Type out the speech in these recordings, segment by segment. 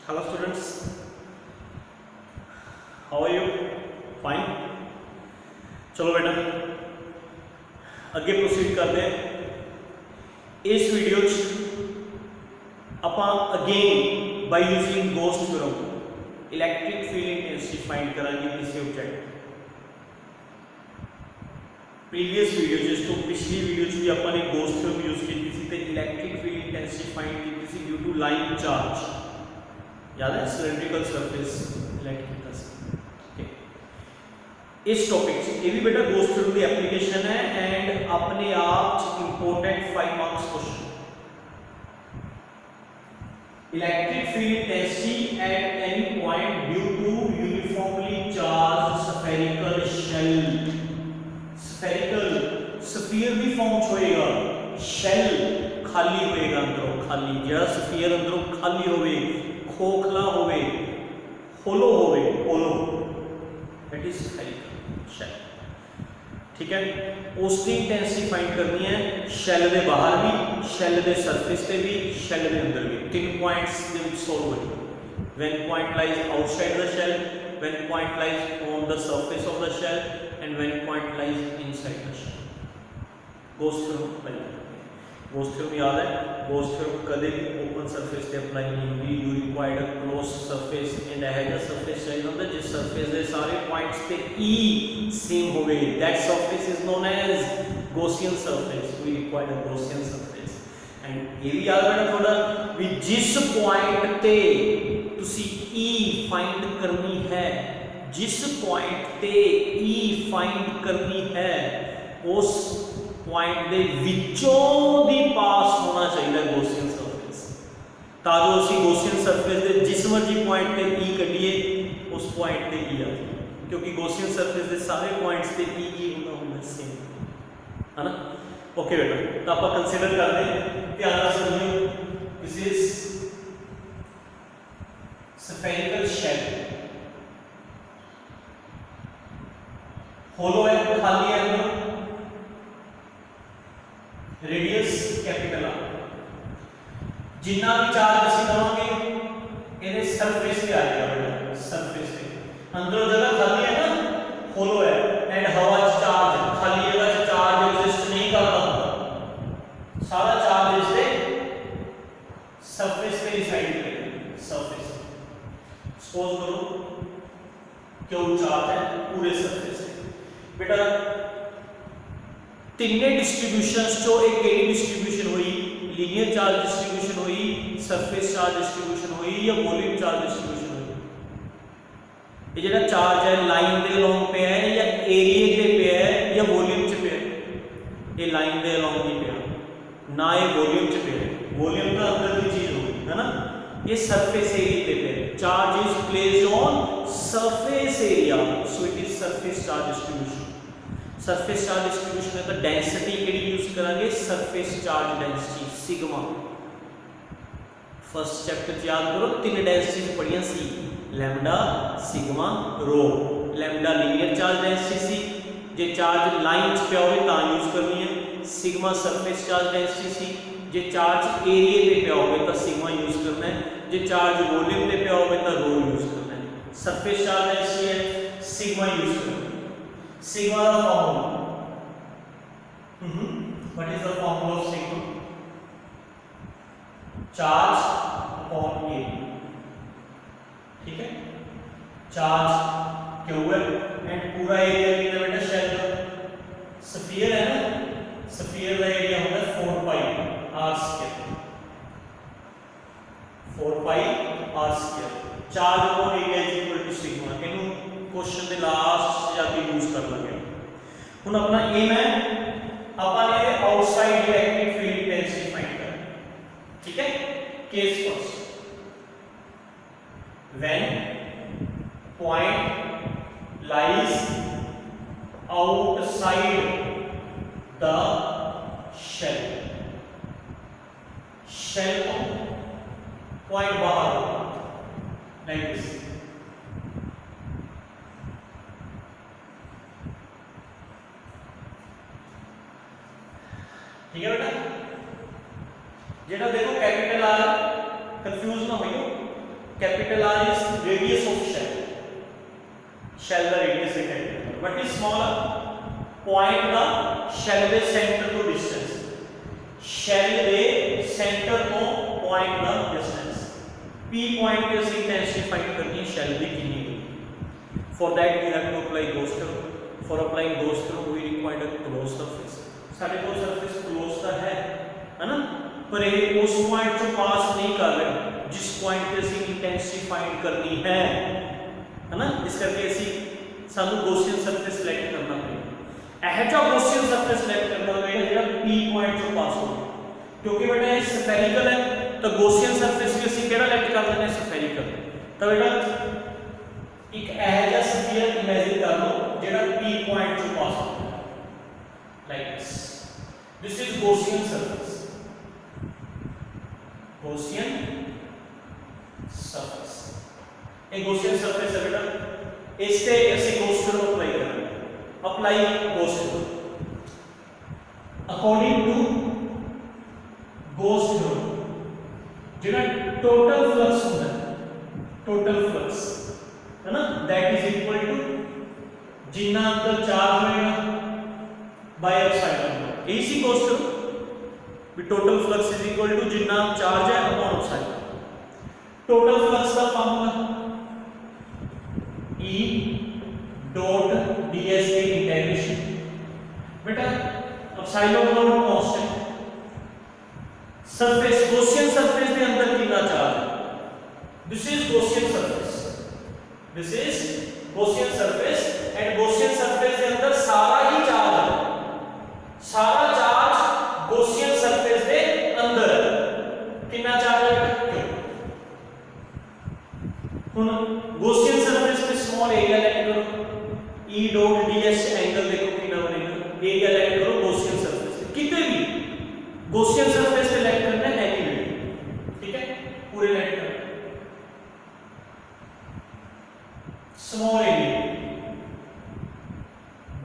Hello students, how are you? Fine. चलो बेटा अगे प्रोसीड करते हैं। इस वीडियो ਆਪਾਂ again by using ghost theorem electric field intensity find करांगे किसी ऑब्जेक्ट। प्रीवियस वीडियो जिस तो पिछली वीडियो भी अपन ने गोस्ट थ्योरम यूज की थी तो इलैक्ट्रिक फील्ड इंटेंसिटी फाइंड की थी ड्यू टू लाइन चार्ज, याद है, सिलेंड्रिकल सरफेस इलेक्ट्रिक। इस टॉपिक से ये भी बेटा गोस्ट थ्योरम की एप्लीकेशन है एंड अपने आप important 5 marks question. Electric field intensity at any point due to uniformly charge spherical shell. Spherical sphere भी फॉर्म होएगा, शेल खाली होएगा, अंदरों खाली, जरा स्फीयर अंदरों खाली होवे, खोखला होवे, होलो होवे, होलो, दैट इज स्फेरिकल शेल। ठीक है, उसकी इंटेंसिटी फाइंड करनी है शेल के बाहर भी, शेल के सरफेस पे भी, शेल के अंदर भी। 3 पॉइंट्स दे विच सॉल्व होए। When point lies outside the shell, when point lies on the surface of the shell and when point lies inside the shell. Gauss theorem पहले गोस्ट थ्योरम याद है। गोस्ट थ्योरम कदे भी open surface पे apply नहीं होगी। You required a close surface and has a surface चाहिए होता है जिस सरफेस के सारे पॉइंट्स पे ई सेम होवे, that surface is known as Gaussian surface. We required a Gaussian surface and ये भी याद रखना थोड़ा भी जिस पॉइंट ते तुसी ई फाइंड करनी है, जिस पॉइंट ते ई फाइंड करनी है उस पॉइंट दे विचों दी पास होना चाहिए गॉसियन सरफेस, ताकि उसी गॉसियन सरफेस दे जिस मर्जी पॉइंट पे ई कढिए उस पॉइंट पे ई आ जाए, क्योंकि गॉसियन सरफेस दे सारे पॉइंट्स पे ई होना सेम है ना। ओके बेटा, तो आप कंसीडर कर दें, ध्यान से समझिए। दिस इज स्फेरिकल शेल, होलो है, खाली है, अंदर रेडियस कैपिटल आर। जितना भी चार्ज ਅਸੀਂ दवांगे ਇਹਦੇ सरफेस पे आ जाएगा बेटा, सरफेस पे। अंदर जगह खाली है ना, होलो है एंड हवा चार्ज खाली जगह से चार्ज एग्जिस्ट नहीं करता, सारा चार्ज इससे सरफेस पे रिसाइड करेगा, सरफेस पे। सपोज करो क्यू चार्ज है पूरे सरफेस पे बेटा। तीनों डिस्ट्रीब्यूशंस जो एक केडी डिस्ट्रीब्यूशन हुई, लीनियर चार्ज डिस्ट्रीब्यूशन हुई, सरफेस चार्ज डिस्ट्रीब्यूशन हुई या वॉल्यूम चार्ज डिस्ट्रीब्यूशन हुई। ये जो चार्ज है लाइन के अलोंग पे है या एरिया पे पे है या वॉल्यूम च पे है। ये लाइन के अलोंग नहीं पे ना, ये वॉल्यूम च पे है। वॉल्यूम का अंदर की चीज होगी है ना, ये सरफेस एरिया पे पे है। Charge is placed on surface area, so it is surface charge distribution. Surface charge distribution में तो डेंसिटी केड़ी यूज करेंगे, surface charge density sigma. First chapter याद करो, 3 डेंसिटीज पढ़ियां सी, लैम्डा, सिग्मा, रो। लैम्डा लीनियर चार्ज डेंसिटी सी, जे charge line च पे होवे तां यूज करनी है। सिग्मा सरफेस चार्ज डेंसिटी सी, जे चार्ज एरिया पे पे होवे तां सिग्मा यूज करना है, जे चार्ज वॉल्यूम पे पे होवे तां रो यूज करना है। सरफेस चार्ज डेंसिटी है, सिग्मा यूज करना है। Sigma the formula. What is the formula of sigma? Charge upon area. ठीक है, चार्ज क्यू है एंड पूरा एरिया कितना बेटा शेल का, स्फीयर है ना, स्फीयर का एरिया होता है 4 pi r square, 4 pi r square. Charge upon area is equal to sigma. इनू क्वेश्चन ਦੇ ਲਾਸਟ ਜਾ ਕੇ ਯੂਜ਼ ਕਰ ਲਾਂਗੇ। ਹੁਣ ਆਪਣਾ ਏਮ ਹੈ ਆਪਾਂ ਨੇ outside electric field intensity find ਕਰਨੀ। ਠੀਕ ਹੈ, case first, when point lies outside the shell, shell को point बाहर like this। ठीक है बेटा, जेड़ा देखो कैपिटल आर, कंफ्यूज ना होइयो, capital R is radius of shell, shell ਦਾ radius है capital, what is smaller point ਦਾ शेल ਦੇ center ਤੋਂ distance, शेल ਦੇ center ਤੋਂ point ਦਾ distance, p point ਤੇ ਅਸੀਂ intensity find करनी है शेल ਦੀ कितनी है। for that we have to apply Gauss theorem, for applying Gauss theorem we require a closed surface, ਸਾਡੇ ਕੋਲ surface closed ਤਾਂ ਹੈ ना, पर ये उस पॉइंट से पास नहीं कर रहे जिस पॉइंट पे ਅਸੀਂ इंटेंसिटी फाइंड करनी है ना, इस करके ਅਸੀਂ ਸਾਨੂੰ ਗੌਸੀਅਨ ਸਰਫੇਸ ਸਿਲੈਕਟ ਕਰਨਾ ਪਏਗਾ। ਇਹ ਜੋ ਗੌਸੀਅਨ ਸਰਫੇਸ ਸਿਲੈਕਟ ਕਰਨਾ ਪਏਗਾ ਜਿਹੜਾ P ਪੁਆਇੰਟ ਤੋਂ ਪਾਸ ਹੋਵੇ, ਕਿਉਂਕਿ ਬੇਟਾ ਇਹ ਸਫੈਰਿਕਲ ਹੈ ਤਾਂ ਗੌਸੀਅਨ ਸਰਫੇਸ ਵੀ ਅਸੀਂ ਕਿਹੜਾ ਸਿਲੈਕਟ ਕਰ ਲੈਣਾ ਸਫੈਰਿਕਲ। ਤਾਂ ਬੇਟਾ ਇੱਕ ਇਹ ਜਿਹਾ ਸਫੀਅਰ ਇਮੇਜਿਨ ਕਰ ਲਓ ਜਿਹੜਾ P ਪੁਆਇੰਟ ਤੋਂ ਪਾਸ ਹੋਵੇ, like this is Gaussian surface, Gaussian surface, एक गॉसियन सरफेस है बेटा, इस पे ऐसे गॉस थ्योरम अप्लाई करेंगे, apply Gauss theorem, according to Gauss theorem जेड़ा टोटल फ्लक्स होता है, टोटल फ्लक्स है ना, दैट इज इक्वल टू जितना अंदर चार्ज होएगा बाय एप्सिलॉन, यही सी गॉस थ्योरम भी total flux is equal to जितना चार्ज है अपॉन एप्सिलॉन। टोटल फ्लक्स का फार्मूला E डॉट ds की इंटीग्रेशन, बेटा epsilon naught constant, surface Gaussian surface के अंदर कितना चार्ज है, this is Gaussian surface, this is Gaussian surface and Gaussian surface के अंदर सारा ही चार्ज है, सारा चार्ज गॉसियन सरफेस के अंदर कितना चार्ज है, क्यों हुन गॉसियन सरफेस पे स्मॉल एरिया लेट करो, E डॉट ds एंगल देखो कितना बनेगा, एरिया लेट करो गॉसियन सरफेस पे, कितने भी गॉसियन सरफेस पे लेट करना है एनी, ठीक है पूरे लेट करना, स्मॉल एरिया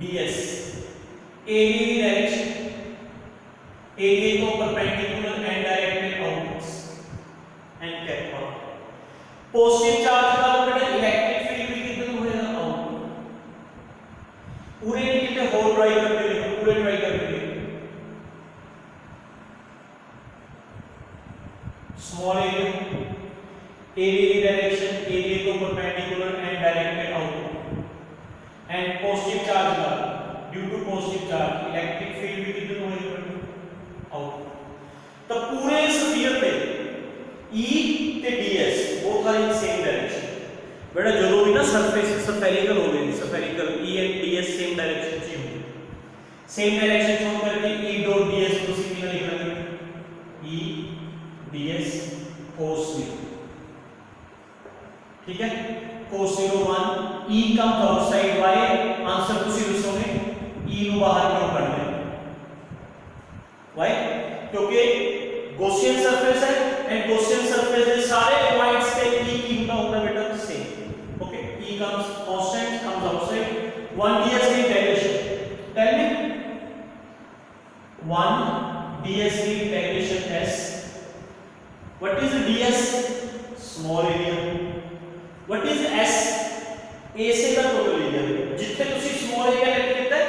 ds, एरिया की डायरेक्शन, एरिया को perpendicular and directed outwards and cap positive charge का बेटा इलेक्ट्रिक फील्ड भी कितना होएगा आउट, पूरे नहीं कितने होल ट्राई करके देखो, पूरे ट्राई करके देखो, स्मॉल एरिया की डायरेक्शन, एरिया को perpendicular and directed outward and positive charge का due to positive charge electric field भी कितना होएगा आउट, तो पूरे स्फीयर पे E ते ds both are in same direction, बेटा जो भी ना सरफेस स्फेरिकल हो गई, spherical E and ds same direction से होंगे, सेम डायरेक्शन से होकर के E डॉट ds को सीधा लिख लेंगे E ds cos 0, ठीक है cos 0 1 E कम करो साइड y, आंसर को सीधे सोने E को बाहर क्यों कर दें y, क्योंकि गॉसियन सरफेस है एंड गॉसियन सरफेस के सारे पॉइंट्स पे E की होता बेटा same, okay E comes constant comes outside, 1 ds की इंटीग्रेशन, टेल मी 1 ds की integration s, what is ds, small area, what is s, a से का टोटल एरिया, जिथे तुसी स्मॉल एरिया लेट कीता है,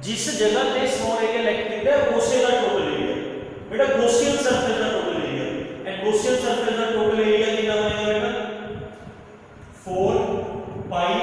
जिस जगह पे स्मॉल एरिया लेट कीता है उसे का टोटल एरिया, बेटा गॉसियन सरफेस का total area and Gaussian surface का टोटल एरिया कितना बनेगा बेटा 4 pi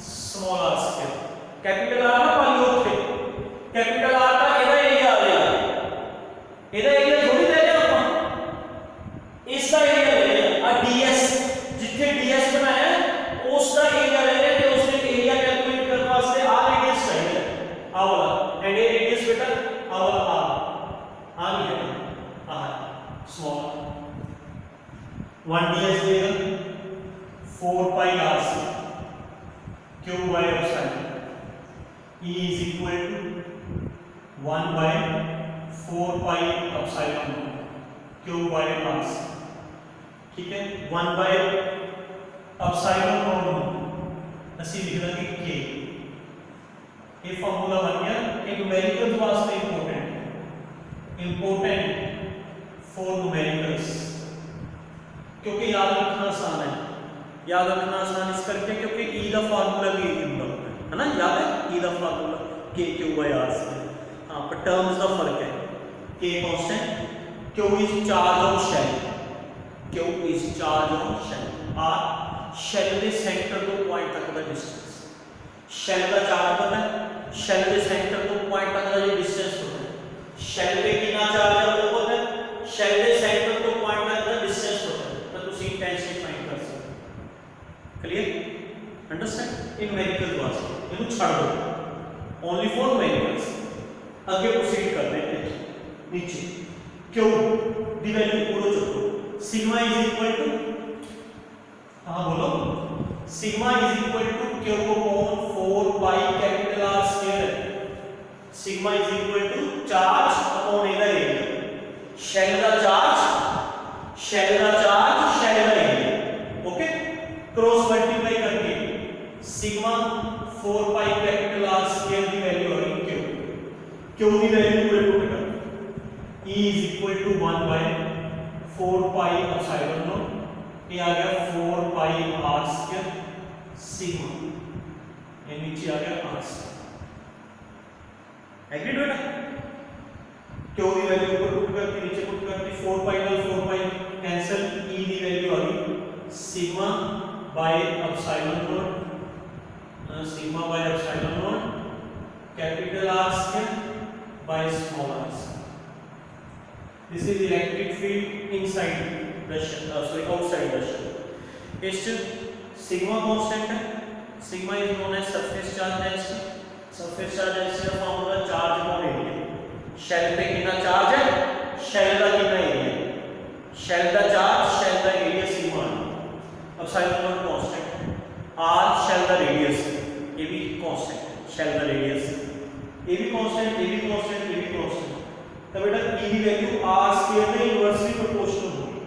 small r square, capital R ना पाई होते, कैपिटल R का एदा एरिया आ गया, एदा एरिया थोड़ी दे रहे अपन, इसका एरिया ले रहे हैं, ds जिथे ds बनाया है उसका एरिया ले रहे हैं, उसने एरिया कैलकुलेट करने वास्ते r रेडियस चाहिए, आ वाला एंड ये रेडियस बेटा आ वाला आ गया r स्मॉल 1 ds देगा 4 पाई r से q by epsilon, E is equal to 1 by 4 pi epsilon q by r से, ठीक है 1 by epsilon नॉट ਅਸੀਂ ਲਿਖ ਦਾਂਗੇ k, ये फार्मूला बन गया, एक न्यूमेरिकल वास्ते इंपॉर्टेंट है, इंपॉर्टेंट फॉर न्यूमेरिकल्स, क्योंकि याद रखना आसान है, याद रखना आसान इस करके क्योंकि ई का फार्मूला भी यही होता है ना, याद है ई का फार्मूला के क्यू बाय आर स्क्वायर। हाँ पर टर्म्स का फर्क है, के constant, q is charge on shell, q is charge on shell, R shell के सेंटर तो पॉइंट तक का डिस्टेंस, शेल का चार्ज पता है, शेल के सेंटर तो पॉइंट तक का जो डिस्टेंस होता है, शेल पे कितना चार्ज है वो पता है, शेल के सेंटर तो पॉइंट तक का डिस्टेंस होता है, तो तुम इंटेंसिटी फाइंड कर सकते हो। Clear understand. इन न्यूमेरिकल वास्ते इनको छोड़ दो, ओनली फॉर न्यूमेरिकल्स। आगे प्रोसीड करते हैं, नीचे क्यू दी वैल्यू पूरा चुको, सिग्मा इज इक्वल टू, हाँ बोलो, sigma is equal to q upon 4 pi capital R square, sigma is equal to charge upon area, shell का चार्ज, शेल का चार्ज, शेल का एरिया, ओके, क्रॉस मल्टीप्लाई करके sigma 4 pi capital R square की value आ गई q, q की value पूरे put कर, E is equal to 1 by 4 pi epsilon naught, ये आ गया 4 pi r square सिग्मा, ये नीचे आ गया r square। एग्रीड बेटा, क्यू की वैल्यू ऊपर पुट करके नीचे पुट करके 4 pi का 4 pi कैंसिल, E की वैल्यू आ गई sigma by epsilon naught, sigma by epsilon naught capital R square by small r square। This is electric field inside the shell, outside the shell. इस sigma constant है, sigma is known as surface charge density, surface charge density का formula charge upon area, shell पे कितना charge है, shell का कितना area, shell का charge, shell का area sigma, epsilon naught constant, r shell का रेडियस, ये भी कांस्टेंट, शेल का रेडियस, ये भी कांस्टेंट, ये भी कांस्टेंट, ये भी कांस्टेंट। तो बेटा E की वैल्यू r स्क्वायर में इनवर्सली प्रोपोर्शनल होगी,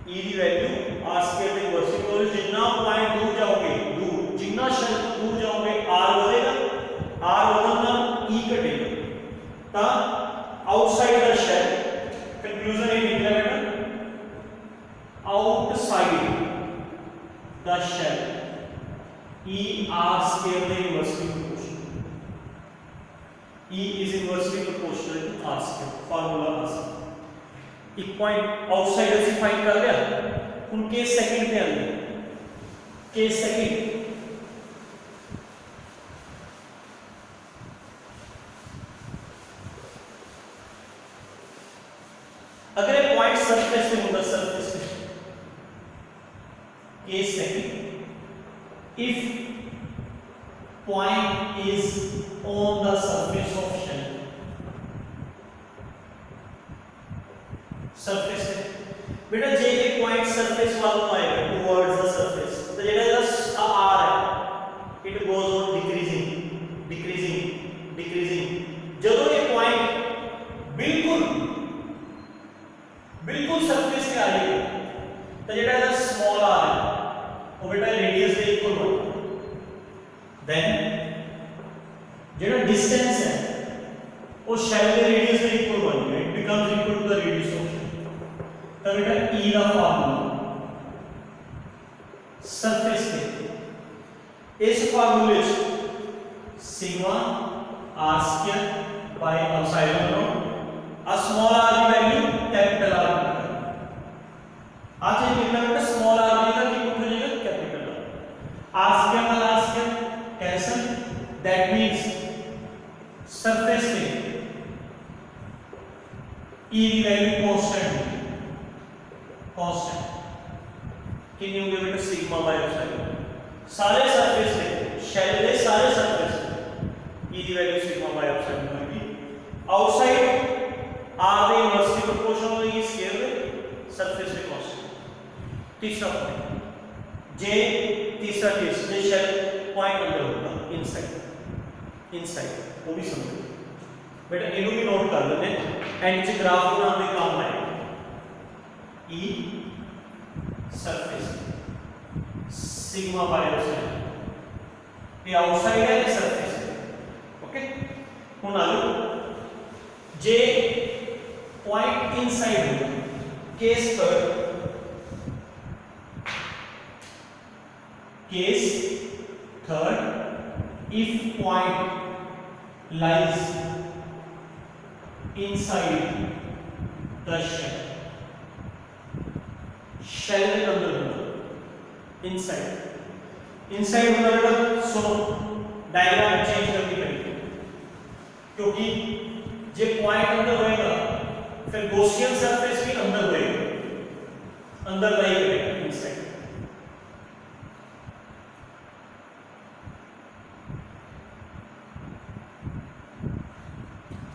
E की वैल्यू r स्क्वायर में इनवर्सली, तो जितना पॉइंट दूर जाओगे, दूर जितना शेल दूर जाओगे r बढ़ेगा, r बढ़ना E घटेगा, ता आउटसाइड द शेल, कंक्लूजन ये निकला बेटा, outside the shell E r square में inversely proportional, E is inversely proportional to r square, formula आसान। एक पॉइंट आउटसाइड ऐसे फाइंड कर लिया, उन केस सेकंड पे आएंगे, केस सेकंड, अगर एक पॉइंट सरफेस पे होगा, सरफेस पे, case second, if point is on the surface of shell, surface है बेटा, जे एक पॉइंट सरफेस वाला आएगा टुवर्ड्स द सरफेस, तो जेड़ा इसका r है, it goes on decreasing decreasing decreasing, ਜਦੋਂ ये पॉइंट बिल्कुल बिल्कुल सरफेस पे आएगा, तो जेड़ा इसका स्मॉल r है वो बेटा रेडियस के इक्वल होगा, देन जेड़ा डिस्टेंस है वो शेल के रेडियस के इक्वल बन गया, it becomes equal to the radius of shell, तो बेटा E का फार्मूला सरफेस पे, इस फार्मूले से sigma r square by epsilon naught, आ स्मॉल r की वैल्यू कैपिटल R आज ये कितना बेटा, स्मॉल r का की पुट हो जाएगा कैपिटल R स्क्वायर का r square cancel, that means surface पे E की वैल्यू कांस्टेंट, कांस्टेंट कितनी होगी बेटा, सिग्मा बाय एप्सिलॉन, सारे सरफेस पे, शेल के सारे सरफेस पे E की वैल्यू सिग्मा बाय एप्सिलॉन होगी, आउटसाइड r के इनवर्सली प्रोपोर्शनल होगी स्क्वायर में, सरफेस पे कांस्टेंट। तीसरा पॉइंट, जे तीसरा केस, जे शेल पॉइंट अंदर होगा, इनसाइड, इनसाइड वो भी समझो बेटा, इनको भी नोट कर लेते हैं, एंड से ग्राफ बनाने में काम आएगा, E surface sigma by epsilon, ये आउटसाइड है, ये सरफेस है, ओके। हुन आ लो, जे पॉइंट इनसाइड होगा, केस पर case third, if point lies inside the shell, shell के अंदर होगा, इनसाइड, इनसाइड मतलब सुनो डायग्राम चेंज करनी पड़ेगी, क्योंकि जे पॉइंट अंदर होएगा फिर गॉसियन सरफेस भी अंदर होएगा, अंदर लाई करेगा इनसाइड।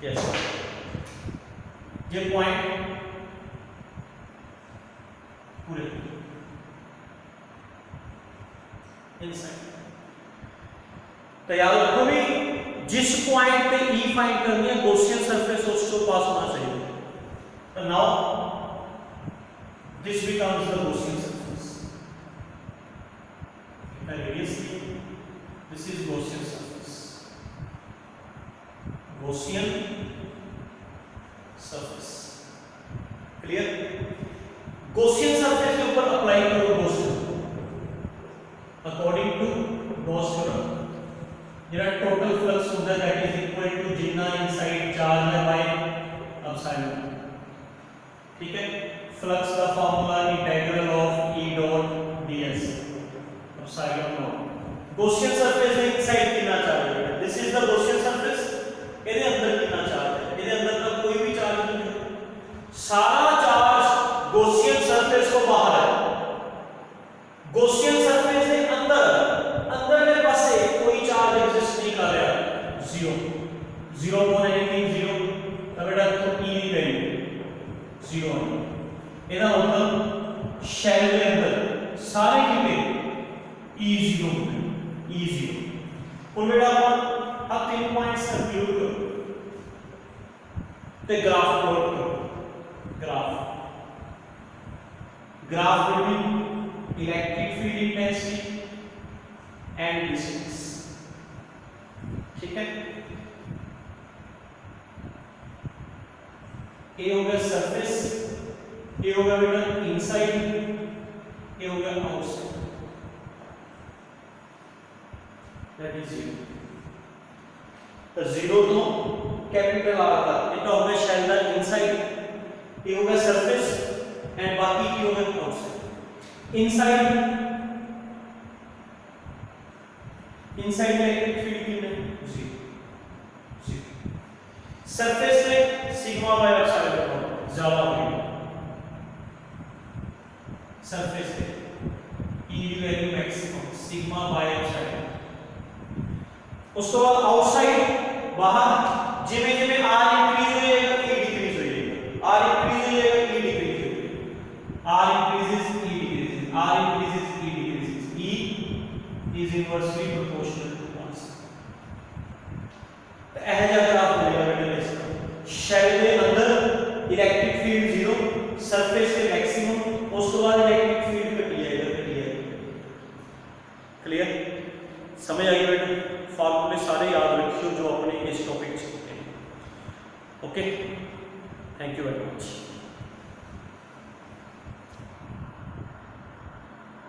यस, ये पॉइंट पूरे इनसाइड। तो याद रखो भी जिस पॉइंट पे ई फाइंड करनी है गॉसियन सरफेस उसको पास होना चाहिए। तो now this becomes the Gaussian surface, radius this is Gaussian surface, Gaussian surface. Clear? Gaussian surface के ऊपर अप्लाई करो Gauss according to Gauss theorem. जरा टोटल फ्लक्स होता है दैट इज इक्वल टू जितना इनसाइड चार्ज है बाय एप्सिलॉन। ठीक है, फ्लक्स का formula integral of E dot ds epsilon naught. Gaussian surface है इनसाइड कितना चार्ज है, this is the Gaussian surface, ਇਹਦੇ अंदर कितना चार्ज है, ਇਹਦੇ अंदर का कोई भी चार्ज नहीं है, सारा चार्ज गॉसियन सरफेस को बाहर है, गॉसियन सरफेस के अंदर अंदर के पासे कोई चार्ज एग्जिस्ट नहीं कर रहा, zero, zero upon anything zero, तब बेटा तो ई की वैल्यू जीरो है। ਇਹਦਾ मतलब शेल के अंदर सारे कितने ई जीरो होते, ई जीरो। और बेटा अपन अब 3 पॉइंट्स कंप्यूट करो ते ग्राफ प्लॉट करो, graph between electric field intensity and distance. ठीक है, ए हो गया सरफेस, ए हो गया बेटा इनसाइड, ए हो गया आउटसाइड, दैट इज जीरो। तो जीरो तो कैपिटल आर का, ये हो गया शेल का इनसाइड, ये हो गया सरफेस एंड बाकी की हो गया आउटसाइड। इनसाइड, इनसाइड में इलेक्ट्रिक फील्ड कितना है, जीरो, जीरो। सरफेस में सिग्मा बाय एप्सिलॉन ज्यादा होगी, सरफेस पे ई की value maximum sigma by epsilon. उसके बाद आउटसाइड बाहर जिमे जिमे आर इंक्रीज हो जाएगा ई डिक्रीज हो जाएगा, आर इंक्रीज हो जाएगा ई डिक्रीज हो जाएगा, R increases E decreases, R increases E decreases, E is inversely proportional to constant. तो ऐसा जगह आप बोलेगा बेटा इसका शेल के अंदर इलेक्ट्रिक फील्ड जीरो, सरफेस पे मैक्सिमम, उसके बाद इलेक्ट्रिक फील्ड पे जाएगा। क्लियर? समझ आई बेटा? फॉर्मूले सारे याद रखियो जो अपने इस टॉपिक से होते हैं। Okay, thank you very much.